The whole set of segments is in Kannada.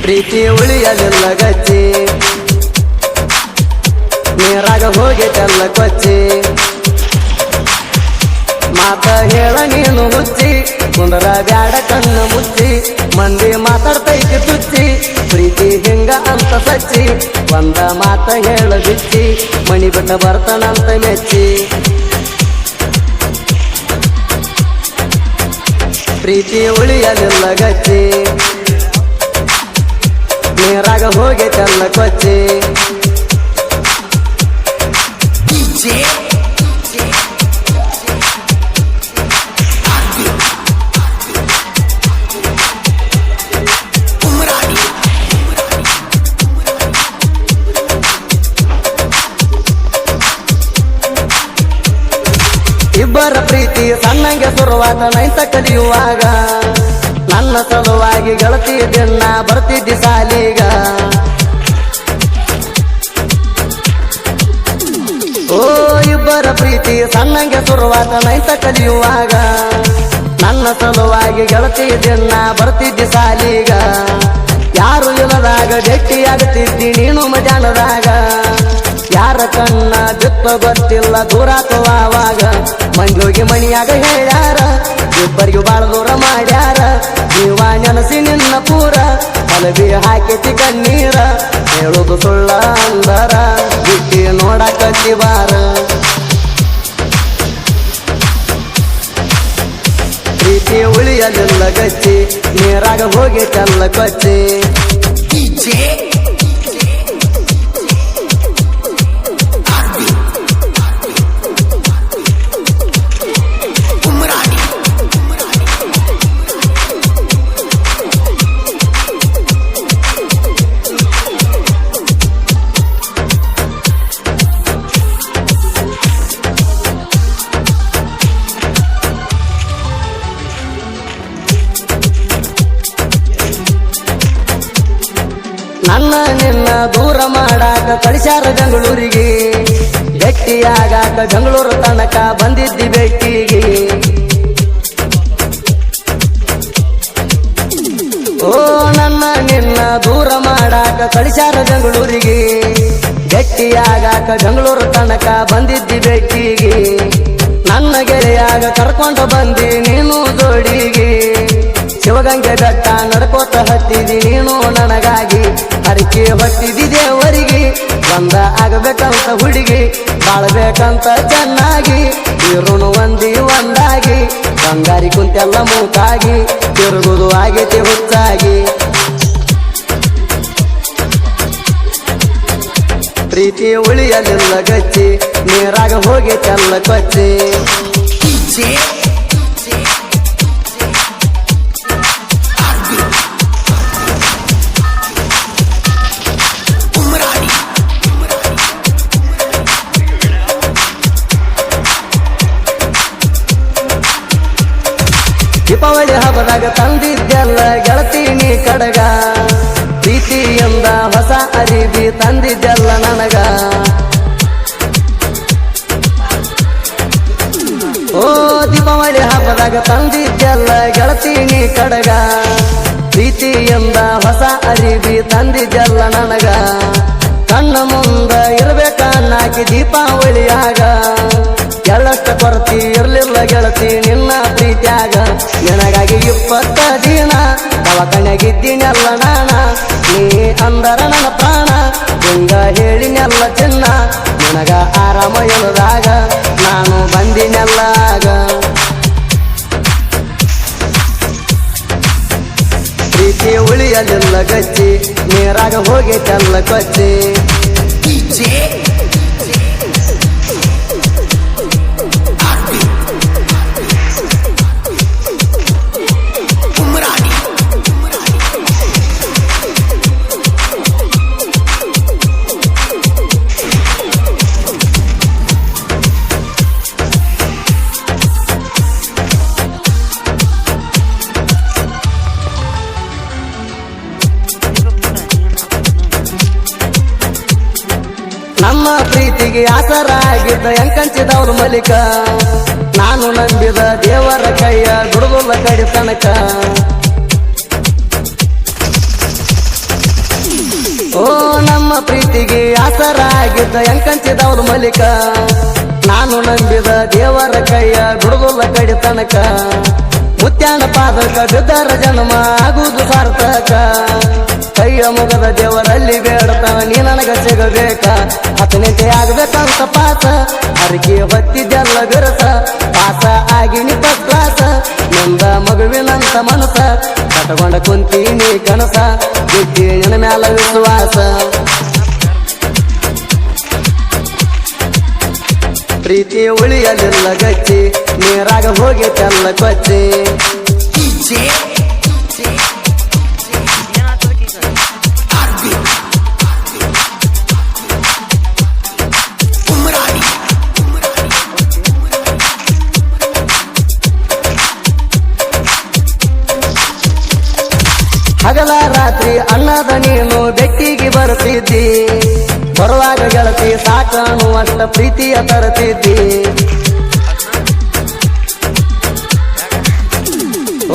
ಪ್ರೀತಿ ಉಳಿಯಲಿಲ್ಲ ಗಚ್ಚಿ ನೀರಾಗ ಹೋಗಿ ಚೆಲ್ಲ ಕೊಚ್ಚಿ ಮಾತ ಹೇಳ ನೀನು ಹುಚ್ಚಿ ಕುಂದರ ಬ್ಯಾಡ ಕಣ್ಣು ಮುಚ್ಚಿ ಮಂದಿ ಮಾತಾಡ್ತೈತಿ ತುಚ್ಚಿ ಪ್ರೀತಿ ಹಿಂಗ ಅಂತ ಸಚ್ಚಿ ಒಂದ ಮಾತ ಹೇಳ ಬಿಚ್ಚಿ ಮಣಿ ಬಿಟ್ಟ ಬರ್ತಾನಂತ ಮೆಚ್ಚಿ ಪ್ರೀತಿ ಉಳಿಯಲಿಲ್ಲ ಗಚ್ಚಿ ನೀರಾಗ ಹೋಗಿ ಚೆಲ್ಲ ಕೊಚ್ಚಿ ಇಬ್ಬರ ಪ್ರೀತಿ ಸಣ್ಣಂಗೆ ಶುರುವಾತ ನೈತ ಕಲಿಯುವಾಗ ನನ್ನ ಸಲುವಾಗಿ ಗೆಳತಿ ದಿನ ಬರ್ತಿದ್ದಿ ಸಾಲಿಗ ಓ ಇಬ್ಬರ ಪ್ರೀತಿ ಸಣ್ಣಂಗೆ ಶುರುವಾತ ನೈತ ಕಲಿಯುವಾಗ ನನ್ನ ಸಲುವಾಗಿ ಗೆಳತಿ ದಿನ ಬರ್ತಿದ್ದಿ ಸಾಲಿಗ ಯಾರು ಇಲ್ಲದಾಗ ಗಟ್ಟಿಯಾಗುತ್ತಿದ್ದಿ ನೀನು ಮಜಾನದಾಗ ಯಾರ ಕಣ್ಣ ಬಿತ್ತು ಗೊತ್ತಿಲ್ಲ ದೂರಾತವಾವಾಗ ಮಂಜೋಗಿ ಮಣಿಯಾಗ ಹೇಳ್ಯಾರ ಇಬ್ಬರಿಗೂ ಬಾಳ ದೂರ ಮಾಡ್ಯಾರ ಜೀವ ನೆನಸಿ ನಿನ್ನ ಪೂರ ಹಲವಿ ಹಾಕಿತಿ ಕಣ್ಣೀರ ಹೇಳುದು ಸುಳ್ಳ ಅಂದರ ಬಿಟ್ಟಿ ನೋಡಕತ್ತಿ ಬಾರ ಪ್ರೀತಿ ಉಳಿಯಲಿಲ್ಲ ಗಚ್ಚಿ ನೀರಾಗ ಹೋಗಿ ಚೆಲ್ಲ ಕೊಚ್ಚಿ ನನ್ನ ನಿನ್ನ ದೂರ ಮಾಡಾಕ ಕಳಿಸ್ಯಾರ ಬೆಂಗಳೂರಿಗೆ ಗಟ್ಟಿಯಾಗಾಕ ಬೆಂಗಳೂರು ತನಕ ಬಂದಿದ್ದಿ ಭೇಟಿಗೆ ಓ ನನ್ನ ನಿನ್ನ ದೂರ ಮಾಡಾಕ ಕಳಿಸ್ಯಾರ ಬೆಂಗಳೂರಿಗೆ ಗಟ್ಟಿಯಾಗಾಕ ಬೆಂಗಳೂರು ತನಕ ಬಂದಿದ್ದಿ ಭೇಟಿಗೆ ನನ್ನ ಗೆಳೆಯಾಗ ಕರ್ಕೊಂಡು ಬಂದಿ ನೀನು ಜೋಡಿಗೆ ಶಿವಗಂಗೆ ಬೆಟ್ಟ ನಡ್ಕೋತ ಹತ್ತಿದಿ ನೀನು ನನಗಾಗಿ ಹರಿಕೆ ಹೊತ್ತಿದಿ ದೇವರಿಗೆ ಒಂದ ಆಗಬೇಕಂತ ಹುಡುಗಿ ಬಾಳ್ಬೇಕಂತ ಚೆನ್ನಾಗಿ ಇರುಣು ಒಂದಿ ಒಂದಾಗಿ ಬಂಗಾರಿ ಕುಂತೆಲ್ಲ ಮೂಕಾಗಿ ತಿರುಗುದು ಆಗೈತಿ ಹುಚ್ಚಾಗಿ ಪ್ರೀತಿ ಉಳಿಯಲಿಲ್ಲ ಗಚ್ಚಿ ನೀರಾಗ ಹೋಗಿ ಚೆಲ್ಲ ಕೊಚ್ಚಿ ದೀಪಾವಳಿ ಹಬ್ಬದಾಗ ತಂದಿದ್ದೆಲ್ಲ ಗೆಳತೀನಿ ಕಡಗ ಪ್ರೀತಿಯಿಂದ ಹೊಸ ಅರಿವಿ ತಂದಿದ್ದೆಲ್ಲ ನನಗ ಓ ದೀಪಾವಳಿ ಹಬ್ಬದಾಗ ತಂದಿದ್ದೆಲ್ಲ ಗೆಳತೀನಿ ಕಡಗ ಪ್ರೀತಿಯಿಂದ ಹೊಸ ಅರಿವಿ ತಂದಿದ್ದೆಲ್ಲ ನನಗ ಕಣ್ಣ ಮುಂದ ಇರ್ಬೇಕನ್ನಾಕಿ ದೀಪಾವಳಿಯಾಗ ಎಳ್ಳಷ್ಟ ಕೊರತಿ ಇರ್ಲಿಲ್ಲ ಗೆಳತಿ ನಿನ್ನ ಪ್ರೀತ್ಯಾಗ ನಿನಗಾಗಿ 20 ದಿನ ದವಾಖಾನ್ಯಾಗಿದ್ದೀನೆಲ್ಲ ನಾನ ನೀ ಅಂದರ ನನ್ನ ಪ್ರಾಣ ಹಿಂಗ ಹೇಳಿನೆಲ್ಲ ಚಿನ್ನ ನಿನಗ ಆರಾಮ ಎನ್ನದಾಗ ನಾನು ಬಂದಿನೆಲ್ಲಾಗ ಪ್ರೀತಿ ಉಳಿಯಲಿಲ್ಲ ಗಚ್ಚಿ ನೀರಾಗ ಹೋಗಿ ಚೆಲ್ಲ ಕೊಚ್ಚಿ ನಮ್ಮ ಪ್ರೀತಿಗೆ ಆಸರಾಗಿದ್ದ ಎಂಕಂಚಿದವ್ರ ಮಲಿಕ ನಾನು ನಂಬಿದ ದೇವರ ಕೈಯ ದುಡುಗುಲ್ಲ ಕಡಿ ತನಕ ಓ ನಮ್ಮ ಪ್ರೀತಿಗೆ ಆಸರಾಗಿದ್ದ ಎಂಕಂಚಿದವಳು ಮಲಿಕ ನಾನು ನಂಬಿದ ದೇವರ ಕೈಯ ಬಿಡುವುಲ್ಲ ಕಡಿ ತನಕ ಮುತ್ಯಾನ ಪಾದಕ ಬಿದ್ದರ ಜನ್ಮ ಆಗುವುದು ಸಾರ್ಥಕ ಕೈಯ ಮುಗದ ದೇವರಲ್ಲಿ ಬೇಡತಾವ ನೀ ನನಗ ಸಿಗಬೇಕ ಹತ್ತನೇತೆ ಆಗ್ಬೇಕಂತ ಪಾಸ ಅರಿಕೆ ಹೊತ್ತಿದ್ದೆಲ್ಲ ಬಿರಸ ಪಾಸ ಆಗಿ ನಿಪ್ಪ ಕ್ಲಾಸ ನಂದ ಮಗುವಿನಂತ ಮನಸ ಕಟಕೊಂಡ ಕುಂತೀನಿ ಕನಸ ಬಿಟ್ಟಿ ನಿನ್ನ ಮ್ಯಾಲ ವಿಶ್ವಾಸ ಪ್ರೀತಿ ಉಳಿಯಲಿಲ್ಲ ಗಚ್ಚಿ ನೀರಾಗ ಹೋಗಿ ತೆಲ್ಲ ಕೊಚ್ಚಿ ಹಗಲ ರಾತ್ರಿ ಅನ್ನದ ನೀನು ಬೆಟ್ಟಿಗೆ ಬರುತ್ತಿದ್ದಿ ಬರುವಾಗ ಗೆಳತಿ ಸಾಕಾಣುವಷ್ಟ ಪ್ರೀತಿಯ ತರುತ್ತಿದ್ದಿ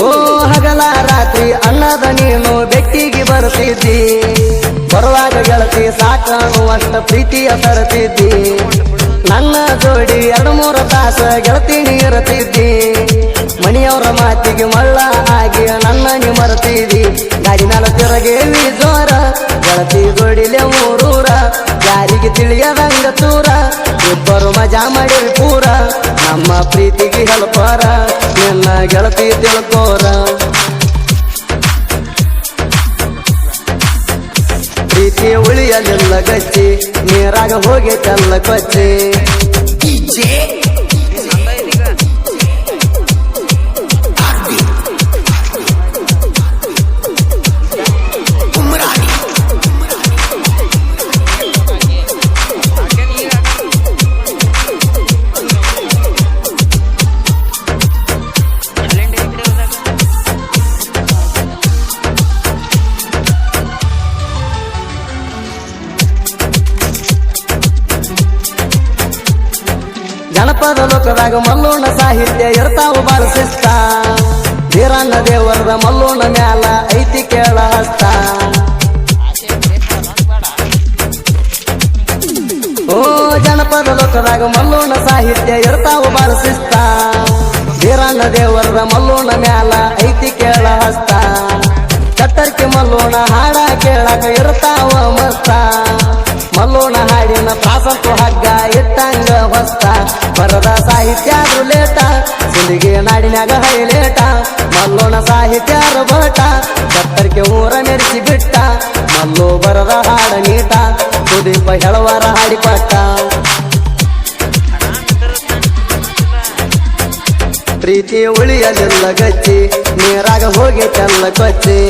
ಓ ಹಗಲ ರಾತ್ರಿ ಅನ್ನದ ನೀನು ಬೆಟ್ಟಿಗೆ ಬರುತ್ತಿದ್ದಿ ಬರುವಾಗ ಗೆಳತಿ ಸಾಕಾಣುವಷ್ಟ ಪ್ರೀತಿಯ ತರುತ್ತಿದ್ದಿ ನನ್ನ ಜೋಡಿ 2-3 ತಾಸ ಗೆಳತಿ ನೀರುತ್ತಿದ್ದಿ ಮಣಿಯವರ ಮಾತಿಗೆ ಮಳ್ಳ ಆಗಿ ನನ್ನ ನೀ ಮರೆತಿದ್ದಿ ಗಾಡಿ ಮ್ಯಾಲ ತಿರಗೇವಿ ಜೋರ ಗೆಳತಿ ಜೋಡಿಲೆ 3 ಊರ ಯಾರಿಗೆ ತಿಳಿಯದಂಗ ತೂರ ಇಬ್ಬರು ಮಜಾ ಮಾಡಿರಿ ಪೂರ ನಮ್ಮ ಪ್ರೀತಿಗೆ ಹೆಲ್ಪರ ನಿನ್ನ ಗೆಳತಿ ತಿಳ್ಕೋರ ಪ್ರೀತಿ ಉಳಿಯಲಿಲ್ಲ ಗಚ್ಚಿ ನೀರಾಗ ಹೋಗಿ ತೆಲ್ಲ ಕೊಚ್ಚಿ ಜನಪದ ಲೋಕದಾಗ ಮಲ್ಲೋಣ ಸಾಹಿತ್ಯ ಇರ್ತಾವು ಬಾಳ ಶಿಸ್ತ ವೀರಣ್ಣ ದೇವರದ ಮಲ್ಲೋಣ ಮ್ಯಾಲ ಐತಿ ಕೇಳ ಹಸ್ತ ಓ ಜನಪದ ಲೋಕದಾಗ ಮಲ್ಲೋಣ ಸಾಹಿತ್ಯ ಇರ್ತಾವು ಬಾಳ ಶಿಸ್ತ ವೀರಣ್ಣ ದೇವರದ ಮಲ್ಲೋಣ ಮ್ಯಾಲ ಐತಿ ಕೇಳ ಹಸ್ತ ಕತ್ತರ್ಕಿ ಮಲ್ಲೋಣ ಹಾಡ ಕೇಳಕ ಇರ್ತಾವ ಮಸ್ತ ಮಲ್ಲೋಣ ಹಾಡಿನ ಪ್ರಾಸಂತು ಹಗ್ಗ ಇಟ್ಟಂಗ ಹೊಸ್ತ ಬರದ ಸಾಹಿತ್ಯ ಲೇಟ ಸಿಂದಿಗೆ ನಾಡಿನಾಗ ಹೈಲೇಟ ಮಲ್ಲೋಣ ಸಾಹಿತ್ಯ ಬಟ ಕತ್ತರ್ಕೆ ಊರ ಮೆರೆಸಿ ಬಿಟ್ಟ ಮಲ್ಲು ಬರದ ಹಾಡ ನೀಟ ಸುದೀಪ ಹೆಳವರ ಹಾಡಿಪಟ್ಟ ಪ್ರೀತಿ ಉಳಿಯಲಿಲ್ಲ ಗಚ್ಚಿ ನೀರಾಗ ಹೋಗಿ ತೆಲ್ಲ ಕೊಚ್ಚಿ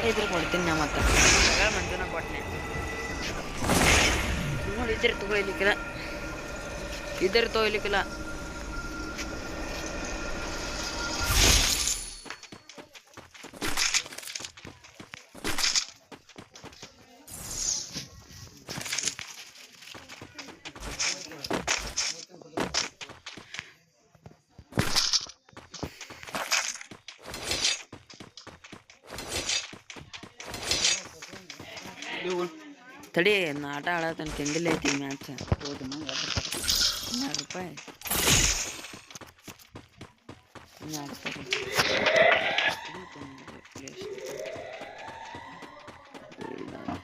ಇದ್ರೆ ಕೊಡ್ತೀನಿ ನಾ ಮತ್ತೆ ಕೊಟ್ಟನೆ ನೋಡಿ ಇದ್ರೆ ತಗೊಳ್ಲಿಕ್ಕಿಲ್ಲ ಇದ್ರೆ ತೊಗೊಳ್ಲಿಕ್ಕಿಲ್ಲ ತಡಿ ನಾ ಆಟ ಆಡತನ ಕೆಂದಿಲ್ಲ ಐತಿ ಮ್ಯಾಚ್ ಹೌದು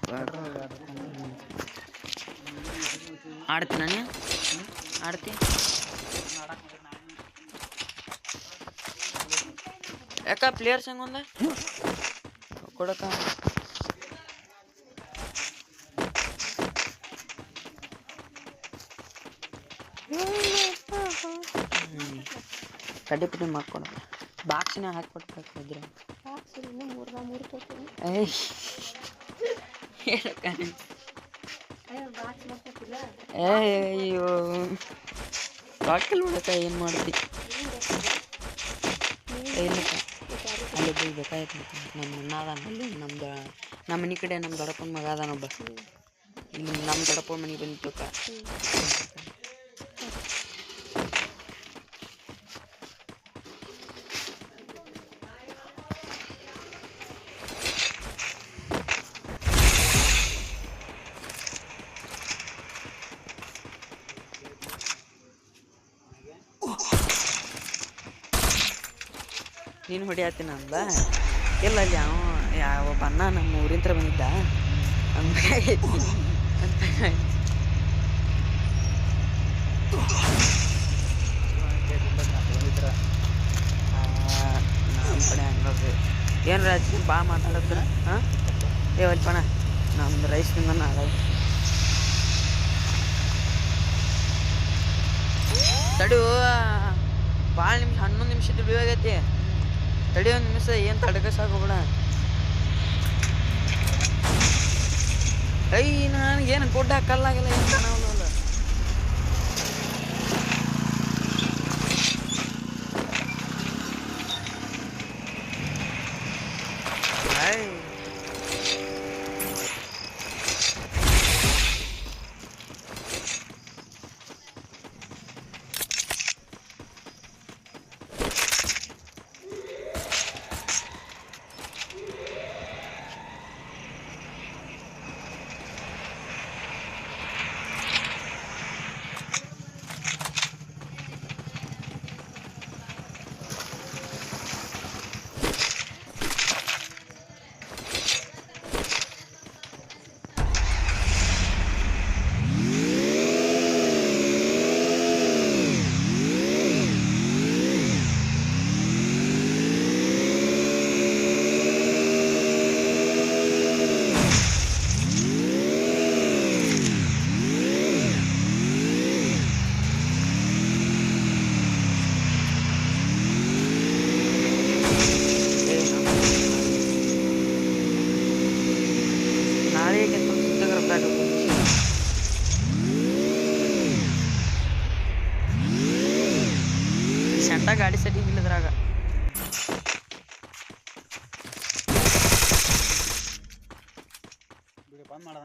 ₹2 ಆಡ್ತೀನಿ ನಾನು ಆಡ್ತಿ ಯಾಕ ಪ್ಲೇಯರ್ಸ್ ಹೆಂಗೊಂದ ಕೊಡಕ ಕಡ್ಡಿ ಪುಡಿ ಮಾಡ್ಕೊಡ ಬಾಕ್ಸಿನ ಹಾಕ್ಕೊಡ್ಬೇಕು ಇದ್ರೆ ಅಯ್ಯೋ ಬಾಕಲ್ ನೋಡಕ ಏನು ಮಾಡ್ತಿ ಇಲ್ಲೊಬ್ಬ ಬೇಕಾಯ್ತು ನಮ್ಮ ಅಣ್ಣ ಅದಾನ ಅಲ್ಲಿ ನಮ್ಮ ಮನೆ ಕಡೆ ನಮ್ಮ ದೊಡ್ಡಪ್ಪನ ಮಗ ಅದಾನೊಬ್ಬ ಇಲ್ಲಿ ನಮ್ಮ ದೊಡ್ಡಪ್ಪನ ಮನೆಗೆ ಬಂದಿದ್ದಕ್ಕ ನೀನು ಹೊಡಿಯಾತೀನಿ ಅಂದ ಇಲ್ಲ ಅಲ್ಲಿ ಒಬ್ಬ ಅಣ್ಣ ನಮ್ಮ ಊರಿಂತ್ರ ಬಂದಿದ್ದ ಹಂಗಾಗಿ ಅಂತ ನಮ್ಮ ಕಡೆ ಹಂಗಾಗಿ ಏನು ರಾಜ್ ಬಾ ಮಾತಾಡತ್ರ ಹಾಂ ಏವಲ್ಪಣ ನಮ್ದು ರೈಸ್ ತಿಂದ ನಾಳೆ ತಡಿ ಭಾಳ ನಿಮಿಷ 11 ನಿಮಿಷ ದುಡಿಯೋಗೈತಿ ತಡಿ ಒಂದು ನಿಮಿಷ ಏನು ತಡಕಸಾಗೋಬೇಡ ನನಗೇನು ಗುಡ್ಡ ಕಲ್ಲಾಗಿಲ್ಲ ಏನು ಕಾಣವಲ್ಲ ಸೆಂಟ ಗಾಡಿ ಸರಿ ಇಲ್ಲದ್ರಾಗ ಬಂದ್ ಮಾಡದ